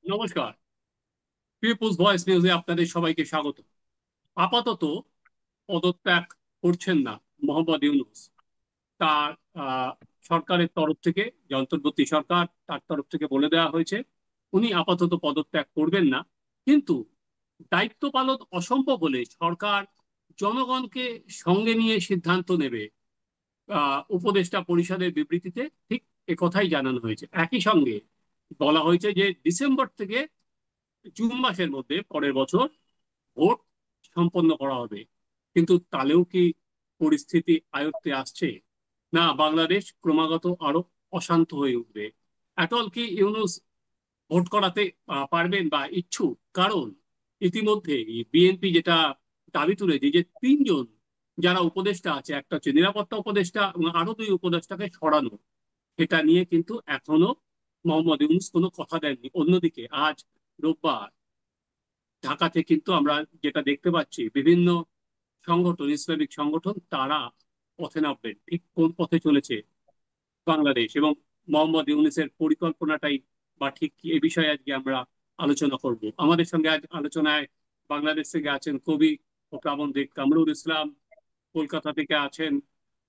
নমস্কার। People's voice নিউজে আপনাদের সবাইকে স্বাগত। আপাতত পদত্যাগ করছেন না মোহাম্মদ ইউনূস। তার আহ, সরকারের তরফ থেকে, যে অন্তর্বর্তী সরকার, তার তরফ থেকে বলে দেওয়া হয়েছে উনি আপাতত পদত্যাগ করবেন না। কিন্তু দায়িত্ব পালন অসম্ভব হলে সরকার জনগণকে সঙ্গে নিয়ে সিদ্ধান্ত নেবে। উপদেষ্টা পরিষদের বিবৃতিতে ঠিক একথাই জানানো হয়েছে। একই সঙ্গে বলা হয়েছে যে ডিসেম্বর থেকে জুন মাসের মধ্যে পরের বছর ভোট সম্পন্ন করা হবে। কিন্তু তাহলেও কি পরিস্থিতি আয়ত্তে আসছে? না, বাংলাদেশ ক্রমাগত আরো অশান্ত হয়ে উঠবে। এটল কি ইউনূস ভোট করাতে পারবেন বা ইচ্ছুক? কারণ ইতিমধ্যে বিএনপি যেটা দাবি তুলেছে যে তিনজন যারা উপদেষ্টা আছে, একটা হচ্ছে নিরাপত্তা উপদেষ্টা এবং আরো দুই উপদেষ্টাকে সরানো, এটা নিয়ে কিন্তু এখনো মোহাম্মদ ইউনূস কোনো কথা দেননি। অন্যদিকে আজ রোববার ঢাকাতে কিন্তু আমরা যেটা দেখতে পাচ্ছি, বিভিন্ন সংগঠন, ইসলামিক সংগঠন, তারা পথে নামবেন। ঠিক কোন পথে চলেছে বাংলাদেশ এবং মোহাম্মদ ইউনূসের পরিকল্পনাটাই বা ঠিক কি, এ বিষয়ে আজকে আমরা আলোচনা করব। আমাদের সঙ্গে আজ আলোচনায় বাংলাদেশ থেকে আছেন কবি ও প্রাবন্ধিক কামরুল ইসলাম, কলকাতা থেকে আছেন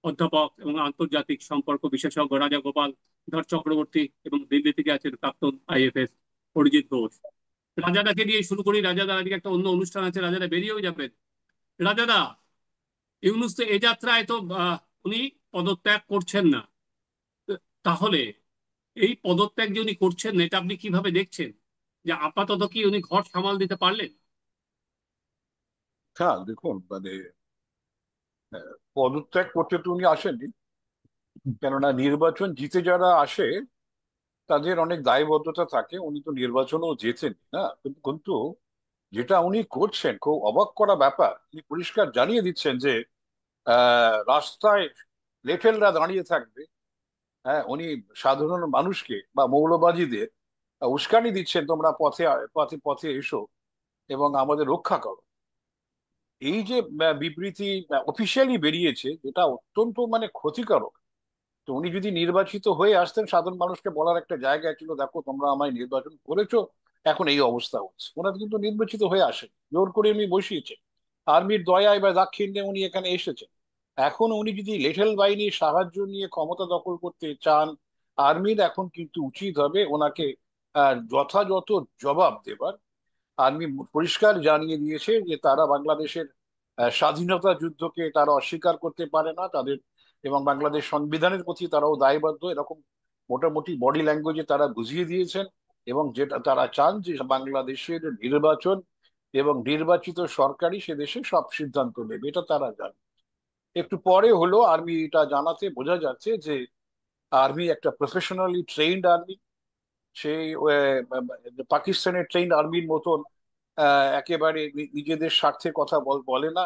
অধ্যাপক এবং আন্তর্জাতিক সম্পর্ক বিশেষজ্ঞ রাজা গোপাল ধর চক্রবর্তী, এবং দিল্লি থেকে আছেন প্রাক্তন আইএফএস অরিজিৎ ঘোষ। রাজাদাকে দিয়ে শুরু করি। রাজাদা, আজকে একটা অন্য অনুষ্ঠান আছে, রাজাদা বেরিয়েও যাবেন। রাজাদা, ইউনূস তো এ যাত্রায় তো উনি পদত্যাগ করছেন না। তাহলে এই পদত্যাগ যে উনি করছেন না, এটা আপনি কিভাবে দেখছেন? যে আপাতত কি উনি ঘর সামাল দিতে পারলেন? হ্যাঁ, দেখুন পদত্যাগ করতে তো উনি আসেননি। কেননা নির্বাচন জিতে যারা আসে তাদের অনেক দায়বদ্ধতা থাকে। উনি তো নির্বাচনও জেতেন না, কিন্তু যেটা উনি করছেন খুব অবাক করা ব্যাপার। উনি পরিষ্কার জানিয়ে দিচ্ছেন যে রাস্তায় লেঠেলরা দাঁড়িয়ে থাকবে। হ্যাঁ, উনি সাধারণ মানুষকে বা মৌলবাদীদের উস্কানি দিচ্ছেন, তোমরা পথে পথে পথে এসো এবং আমাদের রক্ষা করো। এই যে বিবৃতি অফিসিয়ালি বেরিয়েছে, যেটা অত্যন্ত ক্ষতিকারক। তো উনি যদি নির্বাচিত হয়ে আসতেন, সাধারণ মানুষকে বলার একটা জায়গা ছিল, দেখো তোমরা আমায় নির্বাচন করেছো, এখন এই অবস্থা হচ্ছে। ওনারা কিন্তু নির্বাচিত হয়ে আসেন, জোর করে উনি বসিয়েছেন। আর্মির দয়ায় বা দাক্ষিণ্যে উনি এখানে এসেছেন। এখন উনি যদি লেঠেল বাহিনীর সাহায্য নিয়ে ক্ষমতা দখল করতে চান, আর্মির এখন কিন্তু উচিত হবে ওনাকে যথাযথ জবাব দেবার। আর্মি পরিষ্কার জানিয়ে দিয়েছে যে তারা বাংলাদেশের স্বাধীনতা যুদ্ধকে তারা অস্বীকার করতে পারে না, তাদের এবং বাংলাদেশ সংবিধানের প্রতি তারাও দায়বদ্ধ, এরকম মোটামুটি বডি ল্যাঙ্গুয়েজে তারা বুঝিয়ে দিয়েছেন। এবং যেটা তারা চান যে বাংলাদেশের নির্বাচন এবং নির্বাচিত সরকারই সে দেশে সব সিদ্ধান্ত নেবে, এটা তারা জানে। একটু পরে হলো আর্মি এটা জানাতে, বোঝা যাচ্ছে যে আর্মি একটা প্রফেশনালি ট্রেইনড আর্মি। সেই পাকিস্তানের ট্রেইন আর্মির মতন একেবারে নিজেদের স্বার্থের কথা বলে না,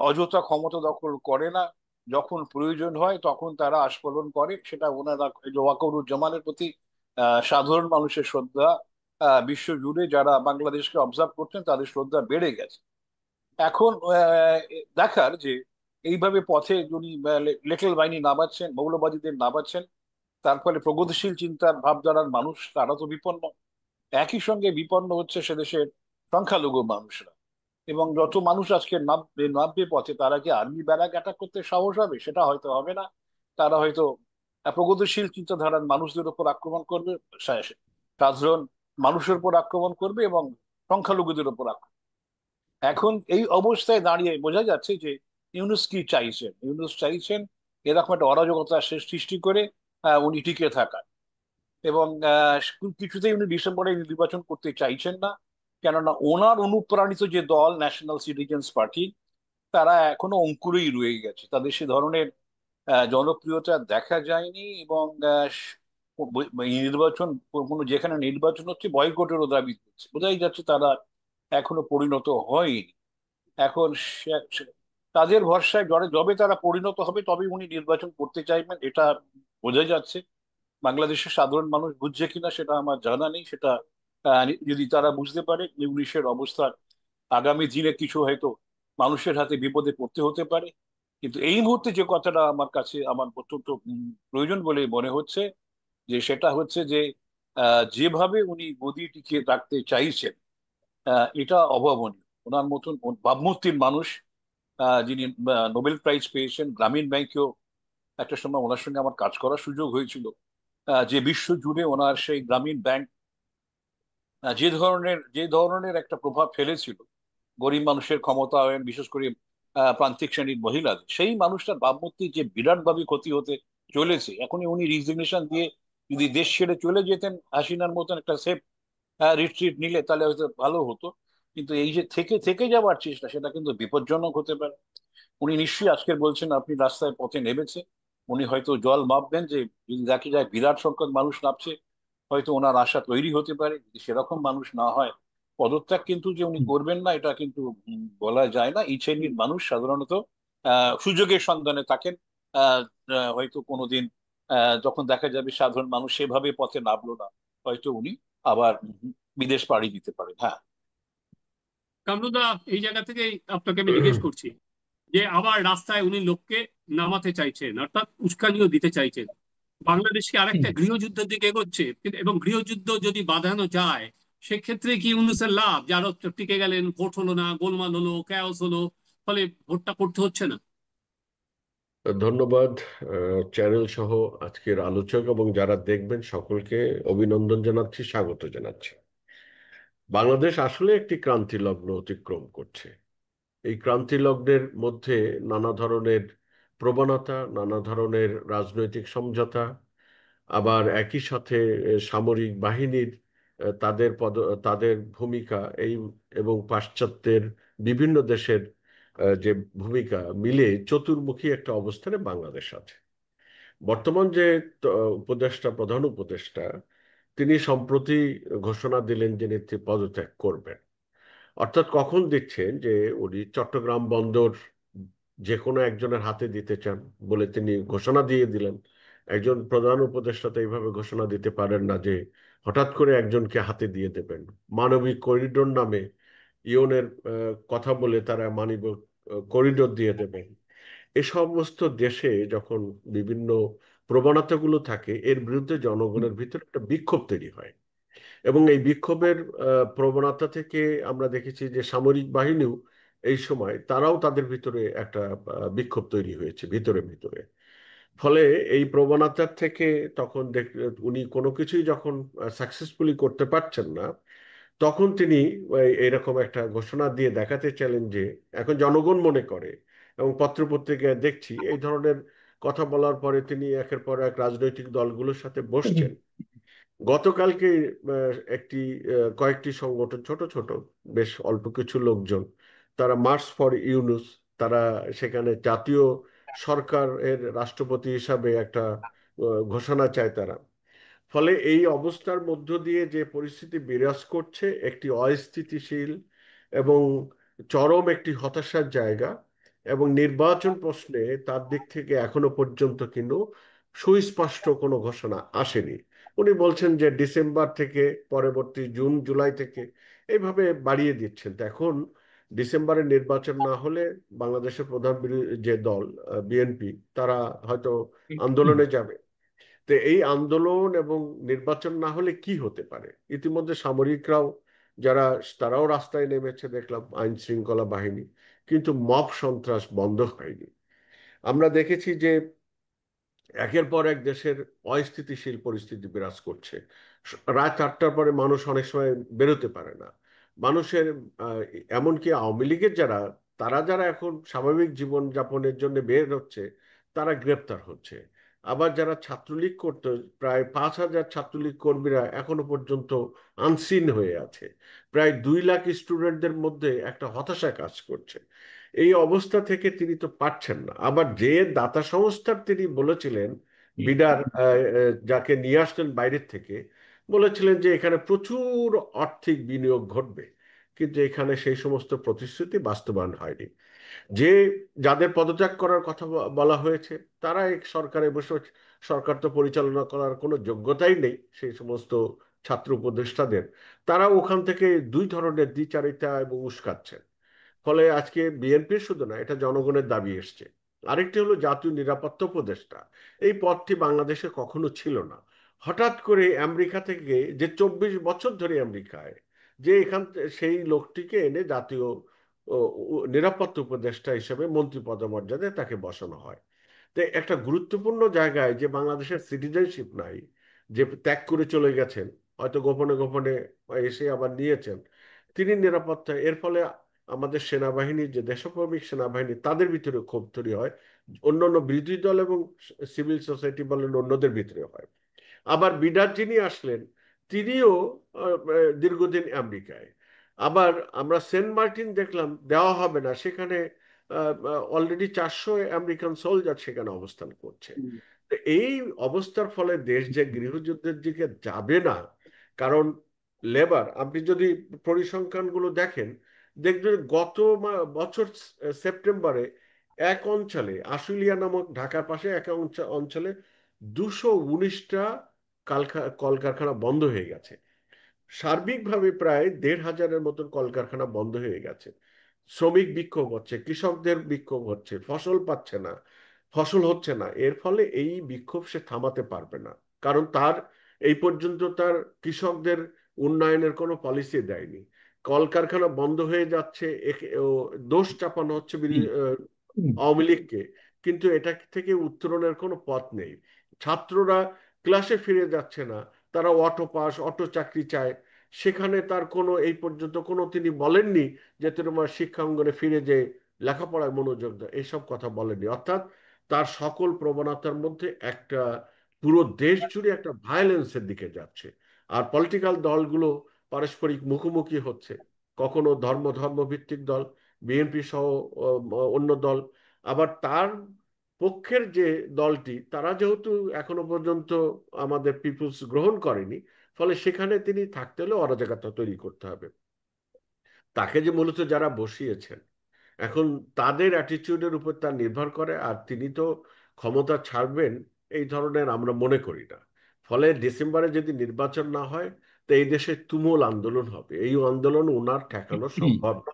অযথা ক্ষমতা দখল করে না। যখন প্রয়োজন হয় তখন তারা আস্ফালন করে। সেটা ওনারা ওয়াকারুজ্জামানের প্রতি সাধারণ মানুষের শ্রদ্ধা, বিশ্ব জুড়ে যারা বাংলাদেশকে অবজার্ভ করতেন তাদের শ্রদ্ধা বেড়ে গেছে। এখন দেখার যে এইভাবে পথে যদি লেটেল বাহিনী নামাচ্ছেন, মৌলবাদীদের নামাচ্ছেন, তার ফলে প্রগতিশীল চিন্তার ভাবধারার মানুষ তারা তো বিপন্ন। একই সঙ্গে বিপন্ন হচ্ছে সে দেশের সংখ্যালঘু মানুষরা। এবং যত মানুষ আজকে নামবে নামবে পথে, তারা কি আর্মি ব্যারাক অ্যাটাক করতে সাহস হবে? সেটা হয়তো হবে না। তারা হয়তো প্রগতিশীল চিন্তাধারার মানুষদের উপর আক্রমণ করবে, সাধারণ মানুষের উপর আক্রমণ করবে এবং সংখ্যালঘুদের উপর আক্রমণ। এখন এই অবস্থায় দাঁড়িয়ে বোঝা যাচ্ছে যে ইউনূস কি চাইছেন। ইউনূস চাইছেন এরকম একটা অরাজকতা সৃষ্টি করে উনি টিকে থাকার। এবং কিছুতেই উনি ডিসেম্বরে নির্বাচন করতে চাইছেন না। কেননা ওনার অনুপ্রাণিত যে দল ন্যাশনাল সিটিজেন্স পার্টি, তারা এখনো অঙ্কুরেই রয়ে গেছে। তাদের সে ধরনের জনপ্রিয়তা দেখা যায়নি। এবং এই নির্বাচন, কোনো যেখানে নির্বাচন হচ্ছে বয়কটেরও দাবি করছে, বোঝাই যাচ্ছে তারা এখনো পরিণত হয়নি। এখন তাদের ভরসায় যবে তারা পরিণত হবে তবে উনি নির্বাচন করতে চাইবেন, এটা বোঝা যাচ্ছে। বাংলাদেশের সাধারণ মানুষ বুঝছে কিনা সেটা আমার জানা নেই। সেটা যদি তারা বুঝতে পারে ইংলিশের অবস্থা, আগামী দিনে কিছু হয়তো মানুষের হাতে বিপদে পড়তে হতে পারে। কিন্তু এই মুহূর্তে যে কথাটা আমার কাছে আমার অত্যন্ত প্রয়োজন বলে মনে হচ্ছে, যে সেটা হচ্ছে যে যেভাবে উনি গদি টিকিয়ে রাখতে চাইছেন, এটা অভাবনীয়। ওনার মতন ভাবমূর্তির মানুষ, যিনি নোবেল প্রাইজ পেয়েছেন, গ্রামীণ ব্যাংকেও একটা সময় ওনার সঙ্গে আমার কাজ করার সুযোগ হয়েছিল। যে বিশ্ব জুড়ে ওনার সেই গ্রামীণ ব্যাংক যে ধরনের একটা প্রভাব ফেলেছিল গরিব মানুষের ক্ষমতায়ন, বিশেষ করে প্রান্তিক শ্রেণীর মহিলাদের, সেই মানুষটার ভাবমূর্তি যে বিরাটভাবে ক্ষতি হতে চলেছে। এখনই উনি রিজিগনেশন দিয়ে যদি দেশ ছেড়ে চলে যেতেন, হাসিনার মতন একটা সেফ রিট্রিট নিলে, তাহলে হয়তো ভালো হতো। কিন্তু এই যে থেকে থেকে যাওয়ার চেষ্টা, সেটা কিন্তু বিপজ্জনক হতে পারে। উনি নিশ্চয়ই আজকে বলছেন আপনি রাস্তায় পথে নেমেছে, উনি হয়তো জল মাপবেন যে যদি দেখা যায় বিরাট সংখ্যক মানুষ নামছে, হয়তো ওনার আশা তৈরি হতে পারে। যদি সেরকম মানুষ না হয়, পদত্যাগ কিন্তু যে উনি করবেন না, এটা কিন্তু বলা যায় না। এই শ্রেণীর মানুষ সাধারণত সুযোগের সন্ধানে থাকেন। আহ, হয়তো কোনোদিন যখন দেখা যাবে সাধারণ মানুষ সেভাবে পথে নামলো না, হয়তো উনি আবার বিদেশ পাড়ি দিতে পারেন। হ্যাঁ। কামরুদা, এই জায়গা থেকেই আপনাকে আমি জিজ্ঞেস করছি যে আবার রাস্তায় উনি লোককে নামাতে চাইছেন, অর্থাৎ উস্কানিও দিতে চাইছেন। বাংলাদেশকে আরেকটা গৃহযুদ্ধের দিকে এগোচ্ছে, এবং গৃহযুদ্ধ যদি বাঁধানো যায়, সেক্ষেত্রে কি ইউনূসের লাভ? যারা টিকে গেলেন, ভোট হলো না, গোলমাল হলো, ক্যাওস হলো, ফলে ভোটটা করতে হচ্ছে না। ধন্যবাদ চ্যানেল সহ আজকের আলোচক এবং যারা দেখবেন সকলকে অভিনন্দন জানাচ্ছি, স্বাগত জানাচ্ছি। বাংলাদেশ আসলে একটি ক্রান্তি লগ্ন অতিক্রম করছে। এই ক্রান্তি লগ্নের মধ্যে নানা ধরনের প্রবণতা, নানা ধরনের রাজনৈতিক সমঝোতা, আবার একই সাথে সামরিক বাহিনীর তাদের ভূমিকা এই এবং পাশ্চাত্যের বিভিন্ন দেশের যে ভূমিকা মিলে চতুর্মুখী একটা অবস্থানে বাংলাদেশ আছে। বর্তমান যে প্রধান উপদেষ্টা, তিনি সম্প্রতি ঘোষণা দিলেন যে নেত্রী পদত্যাগ করবেন। অর্থাৎ কখন দিচ্ছেন যে উনি চট্টগ্রাম বন্দর যে কোনো একজনের হাতে দিতে চান বলে তিনি ঘোষণা দিয়ে দিলেন। একজন প্রধান উপদেষ্টা তো এইভাবে ঘোষণা দিতে পারেন না যে হঠাৎ করে একজনকে হাতে দিয়ে দেবেন। মানবিক করিডোর নামে ইওনের কথা বলে তারা মানবিক করিডোর দিয়ে দেবেন। এ সমস্ত দেশে যখন বিভিন্ন প্রবণতাগুলো থাকে, এর বিরুদ্ধে জনগণের ভিতরে একটা বিক্ষোভ তৈরি হয়। এবং এই বিক্ষোভের প্রবণতা থেকে আমরা দেখেছি যে সামরিক বাহিনীও এই সময় তারাও তাদের ভিতরে একটা বিক্ষোভ তৈরি হয়েছে ভিতরে ভিতরে। ফলে এই প্রবণতার থেকে তখন উনি কোনো কিছুই যখন সাকসেসফুলি করতে পারছেন না, তখন তিনি এরকম একটা ঘোষণা দিয়ে দেখাতে চাইলেন যে এখন জনগণ মনে করে, এবং পত্রপত্রিকায় দেখছি এই ধরনের কথা বলার পরে তিনি একের পর এক রাজনৈতিক দলগুলোর সাথে বসছেন। গতকালকে একটি কয়েকটি সংগঠন, ছোট ছোট বেশ অল্প কিছু লোকজন, তারা মার্চ ফর ইউনুস, তারা সেখানে জাতীয় সরকারের রাষ্ট্রপতি হিসাবে একটা ঘোষণা চায় তারা। ফলে এই অবস্থার মধ্য দিয়ে যে পরিস্থিতি বিরাজ করছে, একটি অস্থিতিশীল এবং চরম একটি হতাশার জায়গা। এবং নির্বাচন প্রশ্নে তার দিক থেকে এখনো পর্যন্ত কিন্তু সুস্পষ্ট কোনো ঘোষণা আসেনি। উনি বলছেন যে ডিসেম্বর থেকে পরবর্তী জুন জুলাই থেকে এইভাবে বাড়িয়ে দিচ্ছেন। তো এখন ডিসেম্বরে নির্বাচন না হলে বাংলাদেশের প্রধান যে দল বিএনপি, তারা হয়তো আন্দোলনে যাবে। তো এই আন্দোলন এবং নির্বাচন না হলে কি হতে পারে? ইতিমধ্যে সামরিকরাও যারা, তারাও রাস্তায় নেমেছে দেখলাম, আইন শৃঙ্খলা বাহিনী, কিন্তু মব সন্ত্রাস বন্ধ হয়নি। আমরা দেখেছি যে একের পর এক দেশের অস্থিতিশীল পরিস্থিতি বিরাজ করছে। রাত 8টার পরে মানুষ অনেক সময় বেরোতে পারে না। মানুষের আহ, এমনকি আওয়ামী লীগের যারা এখন স্বাভাবিক জীবন যাপনের জন্য বের হচ্ছে, তারা গ্রেপ্তার হচ্ছে। আবার যারা ছাত্রলীগ করতো, প্রায় 5,000 ছাত্রলীগ কর্মীরা এখনো পর্যন্ত আনসিন হয়ে আছে। প্রায় 2 লাখ স্টুডেন্টদের মধ্যে একটা হতাশা কাজ করছে। এই অবস্থা থেকে তিনি তো পারছেন না। আবার যে দাতা সংস্থার তিনি বলেছিলেন, বিডার যাকে নিয়ে আসলেন বাইরের থেকে, বলেছিলেন যে এখানে প্রচুর আর্থিক বিনিয়োগ ঘটবে, কিন্তু এখানে সেই সমস্ত প্রতিশ্রুতি বাস্তবায়ন হয়নি। যে যাদের পদত্যাগ করার কথা বলা হয়েছে, তারা এক সরকারে বসে, সরকার তো পরিচালনা করার কোনো যোগ্যতাই নেই সেই সমস্ত ছাত্র উপদেষ্টাদের, তারা ওখান থেকে দুই ধরনের দ্বিচারিতা এবং উস্কাচ্ছেন। ফলে আজকে বিএনপির শুধু না, এটা জনগণের দাবি এসছে। আরেকটি হলো জাতীয় নিরাপত্তা উপদেষ্টা। এই পদটি বাংলাদেশে কখনো ছিল না। হঠাৎ করে আমেরিকা থেকে, যে 24 বছর ধরে আমেরিকায়, যে সেই লোকটিকে এনে জাতীয় নিরাপত্তা উপদেষ্টা হিসেবে মন্ত্রী পদমর্যাদায় তাকে বসানো হয়। তো একটা গুরুত্বপূর্ণ জায়গায়, যে বাংলাদেশের সিটিজেনশিপ নাই, যে ত্যাগ করে চলে গেছেন, হয়তো গোপনে গোপনে এসে আবার নিয়েছেন, তিনি নিরাপত্তা, এর ফলে আমাদের সেনাবাহিনী, যে দেশপ্রেমিক সেনাবাহিনী, তাদের ভিতরে ক্ষোভ তৈরি হয়, অন্যান্য বিরোধী দল এবং সিভিল সোসাইটি বলেন অন্যদের ভিতরে হয়। আবার বিডার যিনি আসলেন, তিনিও দীর্ঘদিন আমেরিকায়। আবার আমরা সেন্ট মার্টিন দেখলাম দেওয়া হবে না, সেখানে অলরেডি 400 আমেরিকান সোলজার সেখানে অবস্থান করছে। তো এই অবস্থার ফলে দেশ যে গৃহযুদ্ধের দিকে যাবে না, কারণ লেবার, আপনি যদি পরিসংখ্যানগুলো দেখেন, দেখবেন গত বছর সেপ্টেম্বরে এক অঞ্চলে, আশুলিয়া নামক ঢাকার পাশে এক অঞ্চলে 219টা কলকারখানা বন্ধ হয়ে গেছে। সার্বিকভাবে প্রায় 1,500-এর মতন কলকারখানা বন্ধ হয়ে গেছে। শ্রমিক বিক্ষোভ হচ্ছে, কৃষকদের বিক্ষোভ হচ্ছে, ফসল পাচ্ছে না, ফসল হচ্ছে না। এর ফলে এই বিক্ষোভ সে থামাতে পারবে না, কারণ তার এই পর্যন্ত তার কৃষকদের উন্নয়নের কোনো পলিসি দেয়নি। কলকারখানা বন্ধ হয়ে যাচ্ছে, দোষ চাপানো হচ্ছে আওয়ামী লীগকে, কিন্তু এটা থেকে উত্তরণের কোনো পথ নেই। ছাত্ররা ক্লাসে ফিরে যাচ্ছে না, তারা অটো পাস, অটো চাকরি চায়। সেখানে তার কোনো, এই পর্যন্ত কোনো তিনি বলেননি যে তোমার শিক্ষা অঙ্গনে ফিরে যে লেখাপড়ায় মনোযোগ দাও, এইসব কথা বলেননি। অর্থাৎ তার সকল প্রবণতার মধ্যে একটা, পুরো দেশ জুড়ে একটা ভায়োলেন্সের দিকে যাচ্ছে। আর পলিটিক্যাল দলগুলো পারস্পরিক মুখোমুখি হচ্ছে, কখনো ধর্ম ভিত্তিক দল, বিএনপি সহ অন্য দল। আবার তার পক্ষের যে দলটি, তারা যেহেতু এখনো পর্যন্ত আমাদের পিপুলস গ্রহণ করেনি, ফলে সেখানে তিনি থাকতে হলে অরাজকতা তৈরি করতে হবে। তাকে যে মূলত যারা বসিয়েছেন, এখন তাদের অ্যাটিটিউডের উপর তা নির্ভর করে। আর তিনি তো ক্ষমতা ছাড়বেন এই ধরনের আমরা মনে করি না। ফলে ডিসেম্বরে যদি নির্বাচন না হয়, তো এই দেশে তুমুল আন্দোলন হবে। এই আন্দোলন ওনার ঠেকানো সম্ভব না,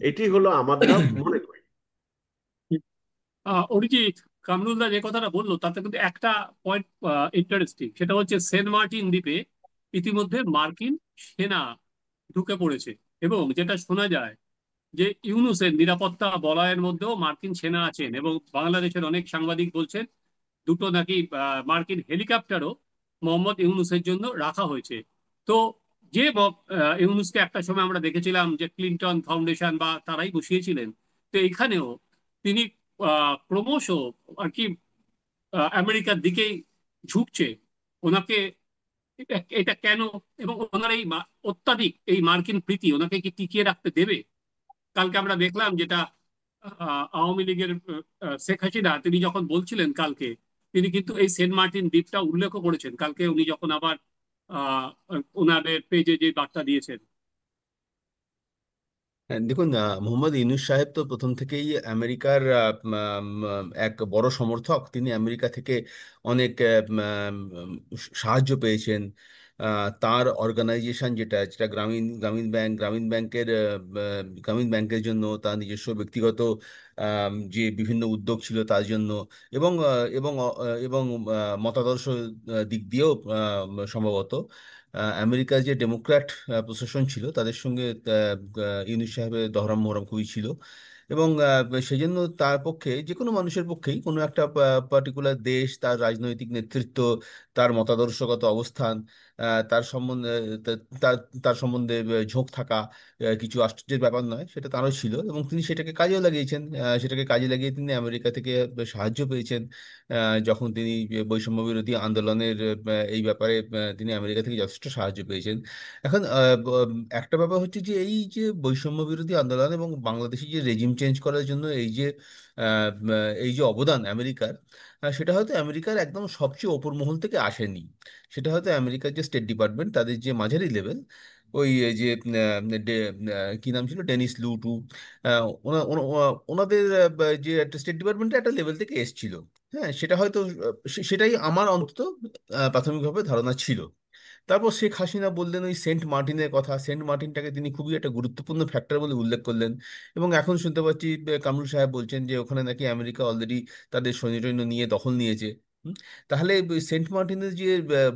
এটি হলো আমরা মনে করি। অরিজিৎ, কামরুলদা যে কথাটা বললো তাতে কিন্তু একটা পয়েন্ট ইন্টারেস্টিং, সেটা হচ্ছে সেন্ট মার্টিন দ্বীপে ইতিমধ্যে মার্কিন সেনা ঢুকে পড়েছে। এবং যেটা শোনা যায় যে ইউনুসের নিরাপত্তা বলয়ের মধ্যেও মার্কিন সেনা আছেন, এবং বাংলাদেশের অনেক সাংবাদিক বলছেন দুটো নাকি মার্কিন হেলিকপ্টারও মোহাম্মদ ইউনুসের জন্য রাখা হয়েছে। তো যে ইউনুসকে একটা সময় আমরা দেখেছিলাম যে ক্লিন্টন ফাউন্ডেশন বা তারাই বসিয়েছিলেন, তো এখানেও তিনি ক্রমশ আর কি আমেরিকার দিকেই ঝুঁকছে। ওনাকে এটা কেন, এবং ওনার এই অত্যাধিক এই মার্কিন প্রীতি ওনাকে কি টিকিয়ে রাখতে দেবে? কালকে আমরা দেখলাম যেটা আওয়ামী লীগের শেখ হাসিনা তিনি যখন বলছিলেন কালকে, তিনি কিন্তু এই সেন্ট মার্টিন দ্বীপটা উল্লেখ করেছেন কালকে উনি যখন আবার আহ ওনাদের পেজে যে বার্তা দিয়েছেন। হ্যাঁ, দেখুন, মোহাম্মদ ইউনূস সাহেব তো প্রথম থেকেই আমেরিকার এক বড় সমর্থক। তিনি আমেরিকা থেকে অনেক সাহায্য পেয়েছেন। তার অর্গানাইজেশন যেটা যেটা গ্রামীণ ব্যাংকের গ্রামীণ ব্যাংকের জন্য, তার নিজস্ব ব্যক্তিগত যে বিভিন্ন উদ্যোগ ছিল তার জন্য, এবং এবং মতাদর্শ দিক দিয়েও সম্ভবত আমেরিকার যে ডেমোক্র্যাট প্রশাসন ছিল তাদের সঙ্গে ইউনূস সাহেবের দহরম মহরম খুবই ছিল। এবং সেই জন্য তার পক্ষে, যে কোনো মানুষের পক্ষেই, কোনো একটা পার্টিকুলার দেশ, তার রাজনৈতিক নেতৃত্ব, তার মতাদর্শগত অবস্থান, তার সম্বন্ধে তার তার সম্বন্ধে ঝোঁক থাকা কিছু আশ্চর্যের ব্যাপার নয়। সেটা তারও ছিল, এবং তিনি সেটাকে কাজেও লাগিয়েছেন। সেটাকে কাজে লাগিয়ে তিনি আমেরিকা থেকে সাহায্য পেয়েছেন। যখন তিনি বৈষম্য বিরোধী আন্দোলনের এই ব্যাপারে তিনি আমেরিকা থেকে যথেষ্ট সাহায্য পেয়েছেন। এখন একটা ব্যাপার হচ্ছে যে এই যে বৈষম্য বিরোধী আন্দোলন এবং বাংলাদেশে যে রেজিম চেঞ্জ করার জন্য এই যে অবদান আমেরিকার, সেটা হয়তো আমেরিকার একদম সবচেয়ে ওপর মহল থেকে আসেনি। সেটা হয়তো আমেরিকার যে স্টেট ডিপার্টমেন্ট, তাদের যে মাঝারি লেভেল, ওই যে কি নাম ছিল, ডেনিস লুটু, ওনাদের যে একটা স্টেট ডিপার্টমেন্টের একটা লেভেল থেকে এসছিল। হ্যাঁ, সেটা হয়তো সেটাই আমার অন্তত প্রাথমিকভাবে ধারণা ছিল। তারপর শেখ হাসিনা বললেন ওই সেন্ট মার্টিনের কথা। সেন্ট মার্টিনটাকে তিনি খুবই একটা গুরুত্বপূর্ণ ফ্যাক্টর বলে উল্লেখ করলেন। এবং এখন শুনতে পাচ্ছি কামরুল সাহেব বলছেন যে ওখানে নাকি আমেরিকা অলরেডি তাদের সৈন্য টৈন্য নিয়ে দখল নিয়েছে। তাহলে সেন্ট মার্টিনের যে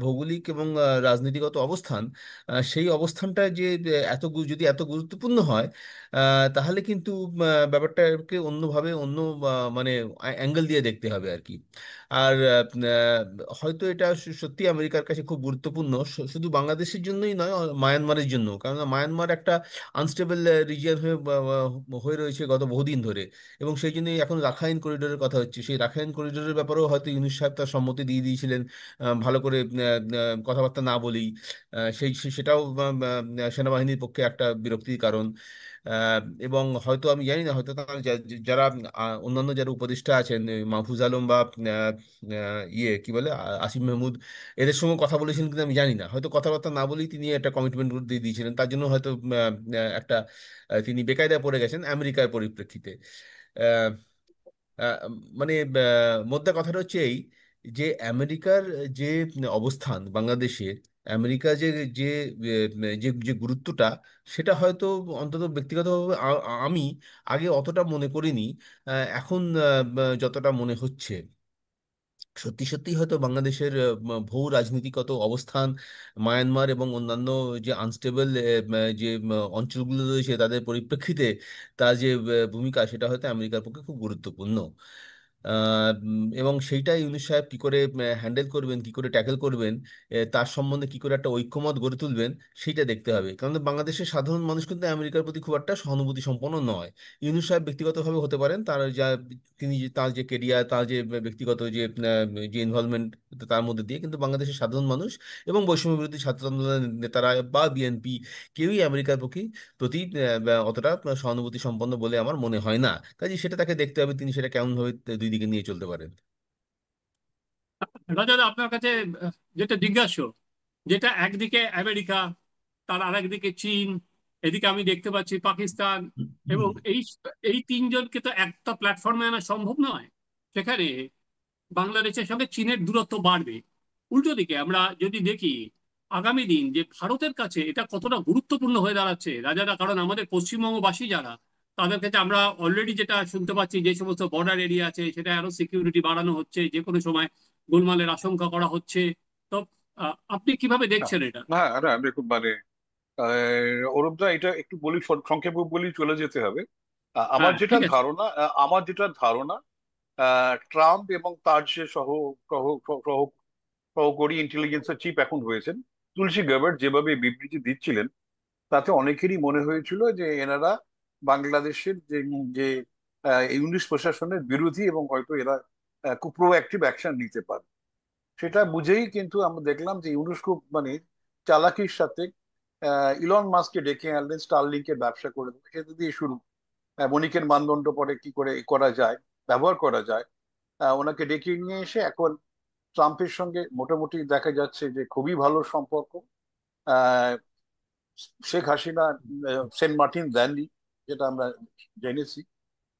ভৌগোলিক এবং রাজনীতিগত অবস্থান, সেই অবস্থানটা যে যদি এত গুরুত্বপূর্ণ হয়, তাহলে কিন্তু ব্যাপারটাকে অন্যভাবে মানে অ্যাঙ্গেল দিয়ে দেখতে হবে আর কি। আর হয়তো এটা সত্যি আমেরিকার কাছে খুব গুরুত্বপূর্ণ, শুধু বাংলাদেশের জন্যই নয়, মায়ানমারের জন্য। কারণ মায়ানমার একটা আনস্টেবল রিজিয়ন হয়ে রয়েছে গত বহুদিন ধরে, এবং সেই জন্যই এখন রাখাইন করিডোরের কথা হচ্ছে। সেই রাখাইন করিডোরের ব্যাপারেও হয়তো ইউনূস সাহেব তার সম্মতি দিয়ে দিয়েছিলেন, ভালো করে কথাবার্তা না বলেই। সেটাও সেনাবাহিনীর পক্ষে একটা বিরক্তির কারণ। এবং হয়তো আমি জানি না, হয়তো তার যারা অন্যান্য যারা উপদেষ্টা আছেন, মাহফুজ আলম বা কি বলে আসিফ মাহমুদ, এদের সঙ্গে কথা বলেছেন কিন্তু আমি জানি না। হয়তো কথাবার্তা না বলেই তিনি একটা কমিটমেন্ট দিয়ে দিয়েছিলেন, তার জন্য হয়তো একটা তিনি বেকায়দায় পড়ে গেছেন আমেরিকার পরিপ্রেক্ষিতে। আহ, আহ, মানে মোদ্দা কথাটা হচ্ছে এই, যে আমেরিকার যে অবস্থান বাংলাদেশে, আমেরিকা যে যে গুরুত্বটা, সেটা হয়তো অন্তত ব্যক্তিগতভাবে আমি আগে অতটা মনে করিনি, এখন যতটা মনে হচ্ছে। সত্যি সত্যি হয়তো বাংলাদেশের ভূ রাজনীতিগত অবস্থান, মায়ানমার এবং অন্যান্য যে আনস্টেবল যে অঞ্চলগুলো রয়েছে তাদের পরিপ্রেক্ষিতে তার যে ভূমিকা, সেটা হয়তো আমেরিকার পক্ষে খুব গুরুত্বপূর্ণ। এবং সেইটাই ইউনূস সাহেব কি করে হ্যান্ডেল করবেন, কি করে ট্যাকেল করবেন, তার সম্বন্ধে কি করে একটা ঐক্যমত গড়ে তুলবেন, সেইটা দেখতে হবে। কারণ বাংলাদেশের সাধারণ মানুষ কিন্তু আমেরিকার প্রতি খুব একটা সহানুভূতি সম্পন্ন নয়। ইউনূস সাহেব ব্যক্তিগতভাবে হতে পারেন, তার যে কেরিয়ার, তার যে ব্যক্তিগত যে ইনভলভমেন্ট তার মধ্যে দিয়ে, কিন্তু বাংলাদেশের সাধারণ মানুষ এবং বৈষম্য বিরোধী ছাত্র আন্দোলনের নেতারা বা বিএনপি, কেউই আমেরিকার প্রতি অতটা সহানুভূতি সম্পন্ন বলে আমার মনে হয় না। কাজে সেটা তাকে দেখতে হবে, তিনি সেটা কেমন ভাবে দুই দিকে নিয়ে চলতে পারেন। রাজা, আপনার কাছে যেটা জিজ্ঞাস্য, যেটা একদিকে আমেরিকা, তার আরেকদিকে চীন, এদিকে আমি দেখতে পাচ্ছি পাকিস্তান, এবং এই এই তিনজনকে তো একটা প্ল্যাটফর্মে আনা সম্ভব নয়। সেখানে বাংলাদেশের সঙ্গে চীনের দূরত্ব বাড়বে। উল্টো দিকে আমরা যদি দেখি আগামী দিন যে ভারতের কাছে এটা কতটা গুরুত্বপূর্ণ হয়ে দাঁড়াচ্ছে রাজারা, কারণ আমাদের পশ্চিমবঙ্গবাসী যারা, তাদের কাছে আমরা অলরেডি যেটা শুনতে পাচ্ছি, যে সমস্ত বর্ডার এরিয়া আছে সেটা আরো সিকিউরিটি বাড়ানো হচ্ছে, যে কোনো সময় গোলমালের আশঙ্কা করা হচ্ছে। তো আপনি কিভাবে হ্যাঁ, দেখছেন এটা? হ্যাঁ, দেখুন অরূপদা, এটা একটু বলি, সংক্ষেপে বলি, চলে যেতে হবে। হ্যাঁ, ঠিক আছে। আমার যেটা ধারণা, ট্রাম্প এবং তার যে সহ সহ সহকর্মী ইন্টেলিজেন্সের চিফ এখন হয়েছেন তুলসী গ্যাবার্ট, যেভাবে বিবৃতি দিচ্ছিলেন, তাতে অনেকেরই মনে হয়েছিল যে এনারা বাংলাদেশের যে ইংলিশ প্রশাসনের বিরোধী, এবং হয়তো এরা খুব প্রোঅ্যাক্টিভ অ্যাকশন নিতে পারে। সেটা বুঝেই কিন্তু আমরা দেখলাম যে ইউনুস খুব চালাকির সাথে ইলন মাস্ককে ডেকে আনলেন, স্টারলিংকের ব্যবসা করে দেবে, সেটা দিয়ে শুরু। বণিকের মানদণ্ড পরে কি করে করা যায়, ব্যবহার করা যায়, ওনাকে ডেকে নিয়ে এসে এখন ট্রাম্পের সঙ্গে মোটামুটি দেখা যাচ্ছে যে খুবই ভালো সম্পর্ক। আহ, শেখ হাসিনা সেন্ট মার্টিন দেননি, যেটা আমরা জেনেছি,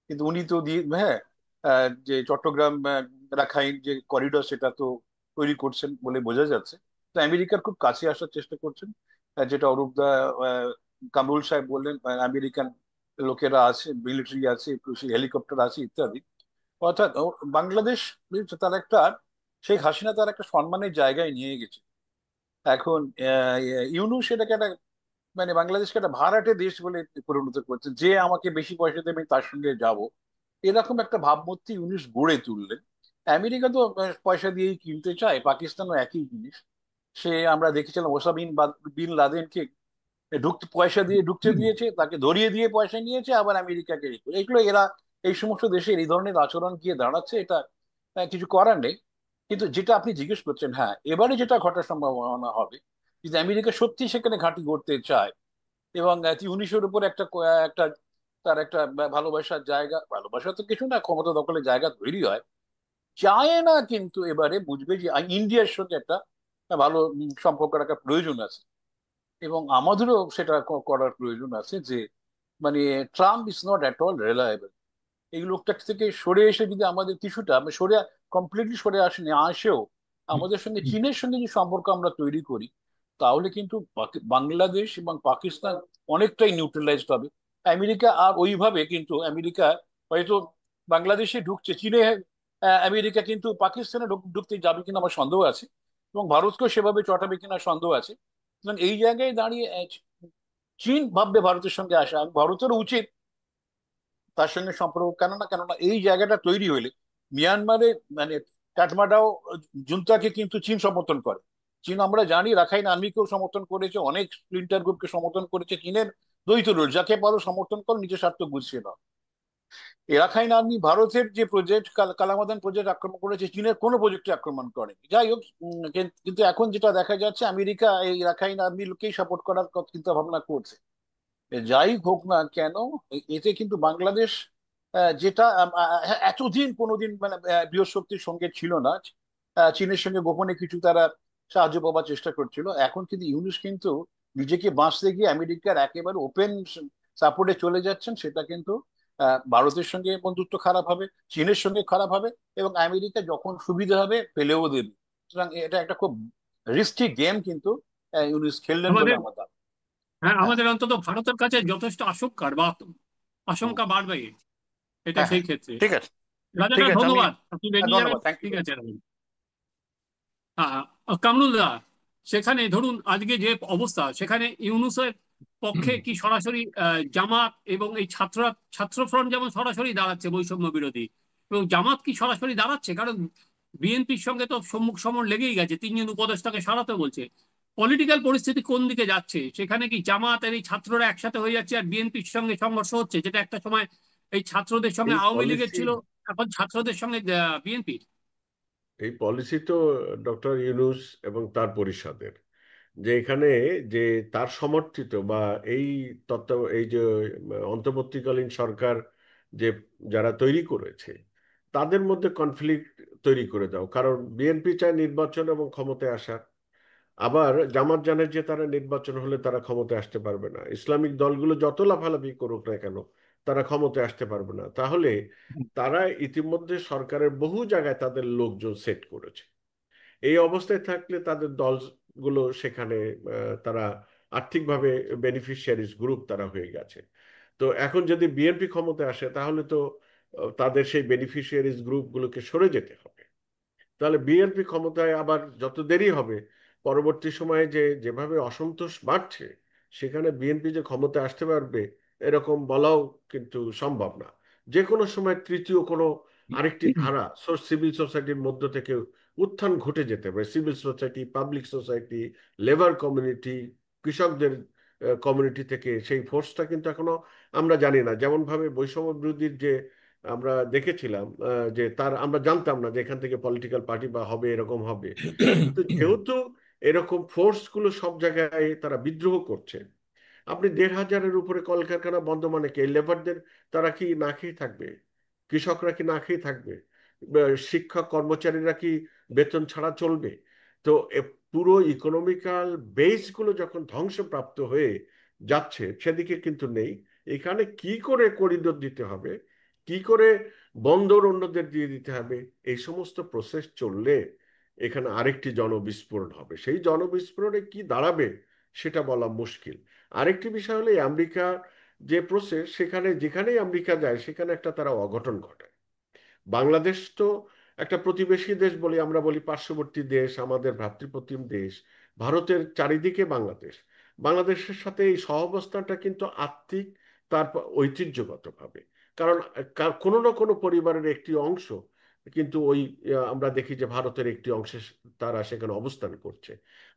কিন্তু উনি তো দিয়ে, হ্যাঁ, যে চট্টগ্রাম রাখাইন যে করিডোর, সেটা তো তৈরি করছেন বলে বোঝা যাচ্ছে। তো আমেরিকার খুব কাছে আসার চেষ্টা করছেন, যেটা অরূপদা, আহ, কামরুল সাহেব বললেন, আমেরিকান লোকেরা আছে, মিলিটারি আছে, হেলিকপ্টার আছে ইত্যাদি। অর্থাৎ বাংলাদেশ তার একটা, শেখ হাসিনা তার একটা সম্মানের জায়গায় নিয়ে গেছে। এখন ইউনূস সেটাকে একটা, বাংলাদেশকে একটা ভাড়াটে দেশ বলে পরিণত করছে, যে আমাকে বেশি পয়সা দেবে আমি তার সঙ্গে যাব, এরকম একটা ভাবমূর্তি ইউনূস গড়ে তুললেন। আমেরিকা তো পয়সা দিয়েই কিনতে চায়, পাকিস্তানও একই জিনিস। সে আমরা দেখেছিলাম বিন লাদেনকে পয়সা দিয়ে ঢুকতে দিয়েছে, তাকে ধরিয়ে দিয়ে পয়সা নিয়েছে, আবার আমেরিকাকে এগুলো এরা, এই সমস্ত দেশের এই ধরনের আচরণ গিয়ে দাঁড়াচ্ছে, এটা কিছু করার নেই। কিন্তু যেটা আপনি জিজ্ঞেস করছেন, হ্যাঁ, এবারে যেটা ঘটার সম্ভাবনা হবে, যদি আমেরিকা সত্যি সেখানে ঘাঁটি গড়তে চায়, এবং ইউনিশের উপর একটা তার একটা ভালোবাসার জায়গা, ভালোবাসা তো কিছু না, ক্ষমতা দখলের জায়গা তৈরি হয়, চায় না, কিন্তু এবারে বুঝবে যে ইন্ডিয়ার সঙ্গে একটা ভালো সম্পর্ক রাখার প্রয়োজন আছে, এবং আমাদেরও সেটা করার প্রয়োজন আছে, যে মানে Trump is not at all reliable. এই লোকটা থেকে সরে এসে যদি আমাদের কিছুটা, আমি কমপ্লিটলি সরে আসেনি, আসেও আমাদের সঙ্গে চীনের সঙ্গে যে সম্পর্ক আমরা তৈরি করি, তাহলে কিন্তু বাংলাদেশ এবং পাকিস্তান অনেকটাই নিউট্রালাইজড হবে। আমেরিকা আর ওইভাবে, কিন্তু আমেরিকা হয়তো বাংলাদেশে ঢুকছে, চীনে আমেরিকা কিন্তু পাকিস্তানে ঢুকতে যাবে কিনা আমার সন্দেহ আছে, এবং ভারতকেও সেভাবে চটাবে কিনা সন্দেহ আছে। সুতরাং এই জায়গায় দাঁড়িয়ে চীন ভাববে ভারতের সঙ্গে আসা, ভারতেরও উচিত তার সঙ্গে সম্পর্ক, কেননা এই জায়গাটা তৈরি হইলে মিয়ানমারে মানে কাঠমান্ডাও জুনতাকে কিন্তু চীন সমর্থন করে। চীন আমরা জানি রাখাইন আর্মিকেও সমর্থন করেছে, অনেক স্প্লিন্টার গ্রুপকে সমর্থন করেছে। চীনের দ্বৈত রোল, যাকে পারো সমর্থন করো, নিজের স্বার্থ গুছিয়ে নাও। এই রাখাইন আর্মি ভারতের যে প্রজেক্ট কালামাদান প্রজেক্ট আক্রমণ করেছে, চীনের কোনো প্রজেক্টে আক্রমণ করেনি। যাই হোক, কিন্তু এখন যেটা দেখা যাচ্ছে আমেরিকা এই রাখাইন আর্মিকেই সাপোর্ট করার চিন্তা ভাবনা করছে। যাই হোক না কেন, এতে কিন্তু বাংলাদেশ যেটা এতদিন কোনোদিন মানে বৃহস্পতির সঙ্গে ছিল না, চীনের সঙ্গে গোপনে কিছু তারা সাহায্য পাওয়ার চেষ্টা করছিল। এখন কিন্তু ইউনূস কিন্তু নিজেকে বাঁচতে গিয়ে আমেরিকার একেবারে ওপেন সাপোর্টে চলে যাচ্ছেন। সেটা কিন্তু ভারতের সঙ্গে বন্ধুত্ব খারাপ হবে, চীনের সঙ্গে খারাপ হবে, এবং আমেরিকা যখন সুবিধা হবে ফেলেও দেবে। সুতরাং এটা একটা খুব রিস্কি গেম কিন্তু ইউনূস খেললেন বলে আমাদের, আমার দাবি। হ্যাঁ, হ্যাঁ, আমাদের অন্তত ভারতের কাছে যথেষ্ট আশঙ্কার বা হুম, আশঙ্কা বাড়বে এটা হ্যাঁ, হ্যাঁ, সেই ক্ষেত্রে। ঠিক আছে, ঠিক রাজাদা আছে, আমি ধন্যবাদ, আপনি বেরিয়ে যাবেন, ধন্যবাদ, থ্যাংক ইউ। ঠিক আছে। কামরুলদা, সেখানে ধরুন আজকে যে অবস্থা, সেখানে ইউনূসের পক্ষে কি সরাসরি জামাত এবং এই ছাত্র ফ্রন্ট যেমন সরাসরি দাঁড়াচ্ছে বৈষম্য বিরোধী, এবং জামাত কি সরাসরি দাঁড়াচ্ছে? কারণ বিএনপির সঙ্গে তো সম্মুখ সমর লেগেই গেছে, তিনজন উপদেষ্টাকে সরাতে বলছে। পলিটিক্যাল পরিস্থিতি কোন দিকে যাচ্ছে? সেখানে কি জামাত আর এই ছাত্ররা একসাথে হয়ে যাচ্ছে আর বিএনপির সঙ্গে সংঘর্ষ হচ্ছে, যেটা একটা সময় এই ছাত্রদের সঙ্গে এই আওয়ামী লীগের পলিসি ছিল, এখন ছাত্রদের সঙ্গে বিএনপির? এই পলিসি তো ডক্টর ইউনূস এবং তার পরিষদের, যে এখানে যে তার সমর্থিত বা এই তত্ত্ব এই যে অন্তর্বর্তীকালীন সরকার যে যারা তৈরি করেছে তাদের মধ্যে কনফ্লিক্ট তৈরি করে দাও। কারণ বিএনপি চায় নির্বাচন এবং ক্ষমতায় আসা, আবার জামাত জানে যে তারা নির্বাচন হলে তারা ক্ষমতায় আসতে পারবে না। ইসলামিক দলগুলো যত লাফালাফি করুক না কেন, তারা ক্ষমতায় আসতে পারবে না। তাহলে তারা ইতিমধ্যে সরকারের বহু জায়গায় তাদের লোকজন সেট করেছে। এই অবস্থায় থাকলে তাদের দলগুলো সেখানে তারা আর্থিকভাবে বেনিফিশিয়ারিজ গ্রুপ তারা হয়ে গেছে। তো এখন যদি বিএনপি ক্ষমতায় আসে তাহলে তো তাদের সেই বেনিফিশিয়ারিজ গ্রুপগুলোকে সরে যেতে হবে। তাহলে বিএনপি ক্ষমতায় আবার যত দেরি হবে, পরবর্তী সময়ে যে যেভাবে অসন্তোষ বাড়ছে, সেখানে বিএনপি যে ক্ষমতায় আসতে পারবে এরকম বলাও কিন্তু সম্ভব না। যে কোনো সময় তৃতীয় কোনো আরেকটি ধারা সিভিল সোসাইটির মধ্য থেকে উত্থান ঘটে যেতে পারে। Civil society, public society, labour community, কৃষকদের কমিউনিটি থেকে সেই ফোর্সটা কিন্তু এখনো আমরা জানি না। যেমন ভাবে বৈষম্য বিরোধীর যে আমরা দেখেছিলাম যে তার আমরা জানতাম না যে এখান থেকে পলিটিক্যাল পার্টি বা হবে এরকম হবে। কিন্তু যেহেতু এরকম ফোর্স গুলো সব জায়গায় তারা বিদ্রোহ করছে, আপনি 1,500-এর উপরে কলকারখানা বন্ধ মানে কি লেবারদের, তারা কি না খেয়ে থাকবে? কৃষকরা কি না খেয়ে থাকবে? শিক্ষক কর্মচারীরা কি বেতন ছাড়া চলবে? তো পুরো ইকোনমিক্যাল বেস গুলো যখন ধ্বংসপ্রাপ্ত হয়ে যাচ্ছে, সেদিকে কিন্তু নেই। এখানে কি করে করিডোর দিতে হবে, কি করে বন্দর অন্যদের দিয়ে দিতে হবে, এই সমস্ত প্রসেস চললে এখানে আরেকটি জনবিস্ফোরণ হবে। সেই জনবিস্ফোরণে কি দাঁড়াবে সেটা বলা মুশকিল। আরেকটি বিষয় হলো আমেরিকা যে প্রসেস, সেখানে যেখানেই আমেরিকা যায় সেখানে একটা তারা অঘটন ঘটায়। বাংলাদেশ তো একটা প্রতিবেশী দেশ বলি, আমরা বলি পার্শ্ববর্তী দেশ, আমাদের ভ্রাতৃপ্রতিম দেশ। ভারতের চারিদিকে বাংলাদেশ। বাংলাদেশের সাথে এই সহাবস্থানটা কিন্তু আত্মিক, তারপর ঐতিহ্যগতভাবে। কারণ কোনো না কোনো পরিবারের একটি অংশ কিন্তু ওই আমরা দেখি যে ভারতের একটি অংশে তারা সেখানে অবস্থান করছে।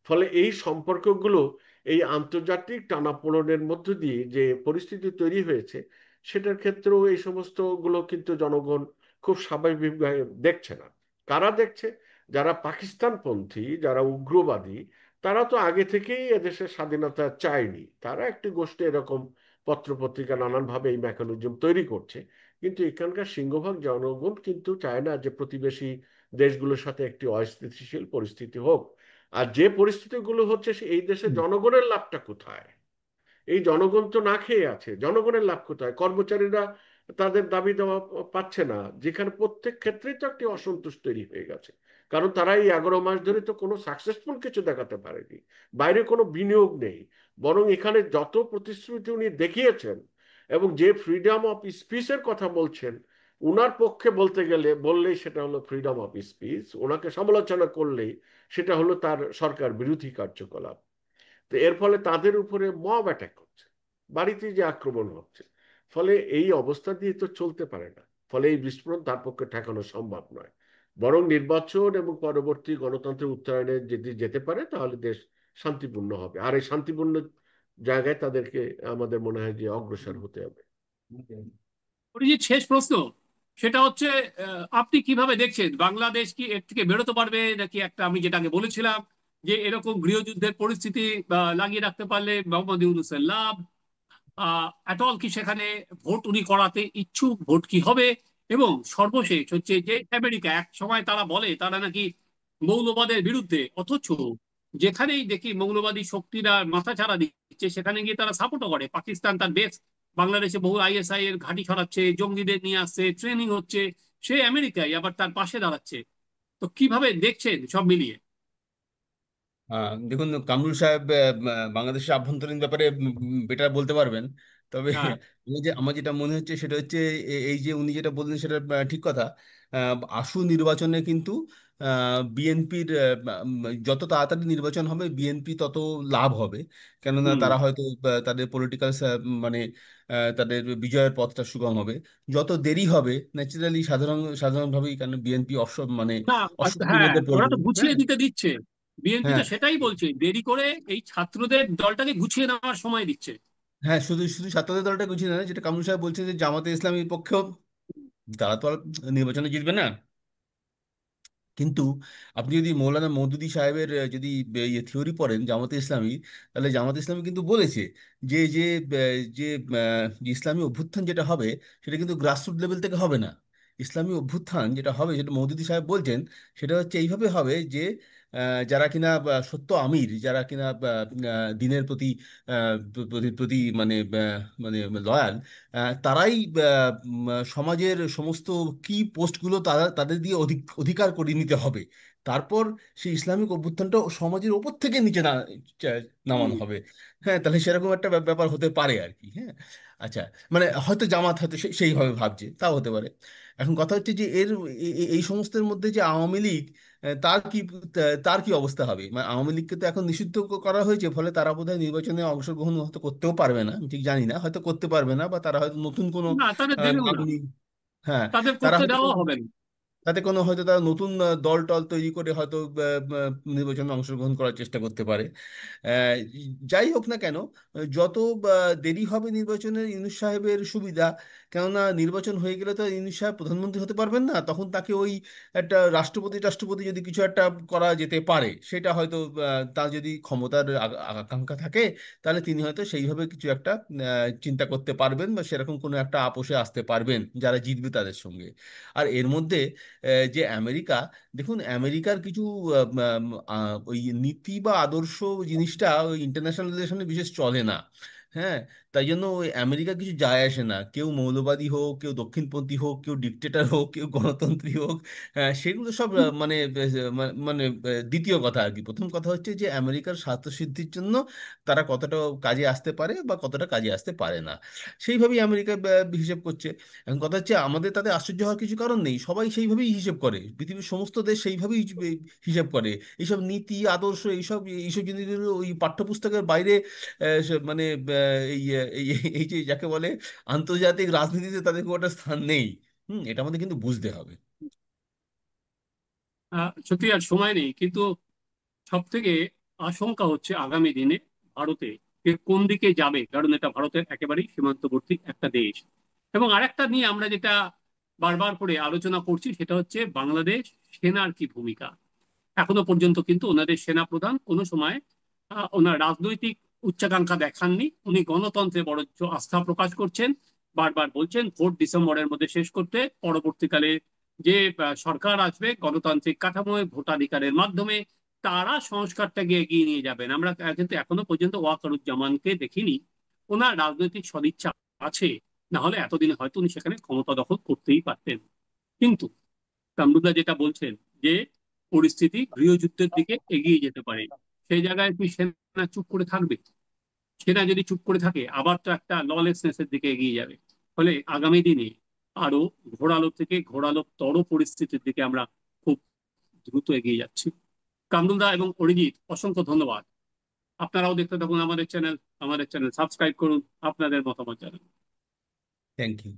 ফলে এই সম্পর্কগুলো এই আন্তর্জাতিক টানাপোড়েনের মধ্য দিয়ে যে পরিস্থিতি তৈরি হয়েছে, সেটার ক্ষেত্রেও এই সমস্ত গুলো কিন্তু জনগণ খুব স্বাভাবিকভাবে দেখছে না। কারা দেখছে? যারা পাকিস্তানপন্থী, যারা উগ্রবাদী, তারা তো আগে থেকেই এদেশের স্বাধীনতা চায়নি। তারা একটি গোষ্ঠী এরকম পত্রপত্রিকা নানানভাবে এই মেকানিজম তৈরি করছে। কিন্তু এখানকার সিংহভাগ জনগণ কিন্তু চায় না যে প্রতিবেশী দেশগুলোর সাথে একটি অস্থিতিশীল পরিস্থিতি হোক। আর যে পরিস্থিতিগুলো হচ্ছে এই দেশের জনগণের লাভটা কোথায়? এই জনগণ তো না খেয়ে আছে, জনগণের লাভ কোথায়? কর্মচারীরা তাদের দাবি দেওয়া পাচ্ছে না, যেখানে প্রত্যেক ক্ষেত্রেই তো একটি অসন্তোষ তৈরি হয়ে গেছে। কারণ তারা এই 11 মাস ধরে তো কোনো সাকসেসফুল কিছু দেখাতে পারেনি, বাইরে কোনো বিনিয়োগ নেই। বরং এখানে যত প্রতিশ্রুতি উনি দেখিয়েছেন এবং যে ফ্রিডম অফ স্পিচের কথা বলছেন, উনার পক্ষে বলতে গেলে বললেই সেটা হলো ফ্রিডম অফ স্পিচ, ওনাকে সমালোচনা করলেই সেটা হলো তার সরকার বিরোধী কার্যকলাপ। তো এর ফলে তাদের উপরে মব অ্যাটাক হচ্ছে, বাড়িতে যে আক্রমণ হচ্ছে, ফলে এই অবস্থা দিয়ে তো চলতে পারে না। ফলে এই বিস্ফোরণ তার পক্ষে ঠেকানো সম্ভব নয়। বরং নির্বাচন এবং পরবর্তী গণতন্ত্রের উত্তরণে যদি যেতে পারে তাহলে দেশ শান্তিপূর্ণ হবে, আর এই শান্তিপূর্ণ জায়গায় তাদেরকে আমাদের মনে হয় যে অগ্রসর হতে হবে। অরিজিৎ, শেষ প্রশ্ন, সেটা হচ্ছে আপনি কিভাবে দেখছেন বাংলাদেশ কি এর থেকে বেরোতে পারবে, নাকি একটা আমি যেটাকে বলেছিলাম যে এরকম গৃহযুদ্ধের পরিস্থিতি লাগিয়ে রাখতে পারলে মোহাম্মদ ইউনূসের লাভ, অ্যাটল কি সেখানে ভোট উনি করাতে ইচ্ছুক, ভোট কি হবে? এবং সর্বশেষ হচ্ছে যে আমেরিকা এক সময় তারা বলে তারা নাকি মৌলবাদের বিরুদ্ধে, অথচ যেখানেই দেখি মৌলবাদী শক্তিরা মাথাচাড়া দিচ্ছে সেখানে গিয়ে তারা সাপোর্টও করে। পাকিস্তান তার বেশ, বাংলাদেশে বহু আইএসআই এর ঘাঁটি সরাচ্ছে, জঙ্গিদের নিয়ে আসছে, ট্রেনিং হচ্ছে, সে আমেরিকায় আবার তার পাশে দাঁড়াচ্ছে। তো কিভাবে দেখছেন সব মিলিয়ে? দেখুন, কামরুল সাহেব বাংলাদেশের আভ্যন্তরীণ ব্যাপারে বেটার বলতে পারবেন। তবে হ্যাঁ। আমার যেটা মনে হচ্ছে সেটা হচ্ছে এই যে উনি যেটা বললেন সেটা ঠিক কথা। আসু নির্বাচনে কিন্তু বিএনপির যত তাড়াতাড়ি নির্বাচন হবে বিএনপি তত লাভ হবে। কেননা হুম। তারা হয়তো তাদের পলিটিক্যাল মানে তাদের বিজয়ের পথটা সুগম হবে। যত দেরি হবে ন্যাচারালি সাধারণভাবেই, কারণ বিএনপি মানে না, অস্বস্তির হ্যাঁ, মধ্যে ওরা পড়বে। তো গুছিয়ে হ্যাঁ, দিতে দিচ্ছে। বিএনপি তো হ্যাঁ, সেটাই বলছে, দেরি করে এই ছাত্রদের দলটাকে গুছিয়ে নেওয়ার সময় দিচ্ছে। হ্যাঁ, শুধু শুধু ছাত্রদের দলটা গুছিয়ে নয়, যেটা কামরুল সাহেব বলছে যে জামাতে ইসলামীর পক্ষেও তারা তো আর নির্বাচনে জিতবে না। কিন্তু আপনি যদি মৌলানা মওদুদি সাহেবের যদি ইয়ে থিওরি পড়েন জামাতে ইসলামী, তাহলে জামাতে ইসলামী কিন্তু বলেছে যে যে যে যে ইসলামী অভ্যুত্থান যেটা হবে সেটা কিন্তু গ্রাসরুট লেভেল থেকে হবে না। ইসলামী অভ্যুত্থান যেটা হবে, যেটা মওদুদি সাহেব বলছেন, সেটা হচ্ছে এইভাবে হবে যে যারা কিনা সত্য আমির, যারা কিনা দিনের প্রতি প্রতি মানে মানে লয়াল, তারাই সমাজের সমস্ত কি পোস্টগুলো তারা তাদের দিয়ে অধিকার করে নিতে হবে। তারপর সেই ইসলামিক অভ্যুত্থানটা সমাজের ওপর থেকে নিচে নামানো হুম। হবে। হ্যাঁ, তাহলে সেরকম একটা ব্যাপার হতে পারে আর কি। হ্যাঁ, আচ্ছা, মানে হয়তো জামাত হয়তো সেইভাবে ভাবছে, তাও হতে পারে। এখন কথা হচ্ছে যে এই সমস্তের মধ্যে যে আওয়ামী লীগ, তার কি তার কি অবস্থা হবে? মানে আওয়ামী লীগকে তো এখন নিষিদ্ধ করা হয়েছে, ফলে তারা বোধহয় নির্বাচনে অংশগ্রহণ হয়তো করতেও পারবে না, আমি ঠিক জানি না, হয়তো করতে পারবে না, বা তারা হয়তো নতুন কোনো না, তাদের দেবেও নাম না, নিয়ে, হ্যাঁ, তাদের তারা করতে হয়তো দেওয়া হবে না। তাতে কোনো হয়তো তারা নতুন দল টল তৈরি করে হয়তো নির্বাচনে অংশগ্রহণ করার চেষ্টা করতে পারে। আহ, যাই হোক না কেন, যত দেরি হবে নির্বাচনের ইউনূস সাহেবের সুবিধা। কেননা নির্বাচন হয়ে গেলে তো ইউনূস সাহেব প্রধানমন্ত্রী হতে পারবেন না, তখন তাকে ওই একটা রাষ্ট্রপতি রাষ্ট্রপতি যদি কিছু একটা করা যেতে পারে, সেটা হয়তো তার যদি ক্ষমতার আকাঙ্ক্ষা থাকে, তাহলে তিনি হয়তো সেইভাবে কিছু একটা চিন্তা করতে পারবেন, বা সেরকম কোনো একটা আপোষে আসতে পারবেন যারা জিতবে তাদের সঙ্গে। আর এর মধ্যে যে আমেরিকা, দেখুন আমেরিকার কিছু ওই নীতি বা আদর্শ জিনিসটা ওই ইন্টারন্যাশনাল রিলেশনে বিশেষ চলে না। হ্যাঁ, তাই জন্য ওই আমেরিকা কিছু যায় আসে না, কেউ মৌলবাদী হোক, কেউ দক্ষিণপন্থী হোক, কেউ ডিকটেটর হোক, কেউ গণতন্ত্রী হোক। সেগুলো সব মানে মানে দ্বিতীয় কথা আর কি। প্রথম কথা হচ্ছে যে আমেরিকার স্বার্থসিদ্ধির জন্য তারা কতটা কাজে আসতে পারে বা কতটা কাজে আসতে পারে না, সেইভাবেই আমেরিকা হিসেব করছে। এখন কথা হচ্ছে আমাদের তাতে আশ্চর্য হওয়ার কিছু কারণ নেই, সবাই সেইভাবেই হিসেব করে, পৃথিবীর সমস্ত দেশ সেইভাবেই হিসেব করে। এইসব নীতি আদর্শ এইসব এইসব জিনিসগুলো ওই পাঠ্যপুস্তকের বাইরে মানে এই এই যে যাকে বলে আন্তর্জাতিক রাজনীতিতে তাদের খুব একটা স্থান নেই। এটা আমাদের কিন্তু বুঝতে হবে। সত্যি আর সময় নেই, কিন্তু সব থেকে আশঙ্কা হচ্ছে আগামী দিনে ভারতে যে কোন দিকে যাবে, কারণ এটা ভারতের একেবারেই সীমান্তবর্তী একটা দেশ। এবং আরেকটা নিয়ে আমরা যেটা বারবার করে আলোচনা করছি সেটা হচ্ছে বাংলাদেশ সেনার কি ভূমিকা। এখনো পর্যন্ত কিন্তু ওনাদের সেনা প্রধান কোনো সময় ওনার রাজনৈতিক উচ্চাকাঙ্ক্ষা দেখাননি, উনি গণতন্ত্রে বড় আস্থা প্রকাশ করছেন। বারবার বলছেন ভোট ডিসেম্বরের মধ্যে শেষ করতে, পরবর্তীকালে যে সরকার আসবে গণতান্ত্রিক কাঠামোয় ভোটাধিকারের মাধ্যমে তারা সংস্কারটাকে এগিয়ে নিয়ে যাবেন। আমরা কিন্তু এখনো পর্যন্ত ওয়াকারুজ্জামানকে দেখিনি। ওনার রাজনৈতিক সদিচ্ছা আছে, না হলে এতদিনে হয়তো উনি সেখানে ক্ষমতা দখল করতেই পারতেন। কিন্তু কামরুদা যেটা বলছেন যে পরিস্থিতি গৃহযুদ্ধের দিকে এগিয়ে যেতে পারে, সেই জায়গায় কি সেনা চুপ করে থাকবে? সেনা যদি চুপ করে থাকে আবার তো একটা ললেসনেস এর দিকে এগিয়ে যাবে। ফলে আগামী দিনে আরো ঘোরালো থেকে ঘোরালোতর পরিস্থিতির দিকে আমরা খুব দ্রুত এগিয়ে যাচ্ছি। কামরুলদা এবং অরিজিৎ, অসংখ্য ধন্যবাদ। আপনারাও দেখতে থাকুন আমাদের চ্যানেল সাবস্ক্রাইব করুন, আপনাদের মতামত জানান। Thank you.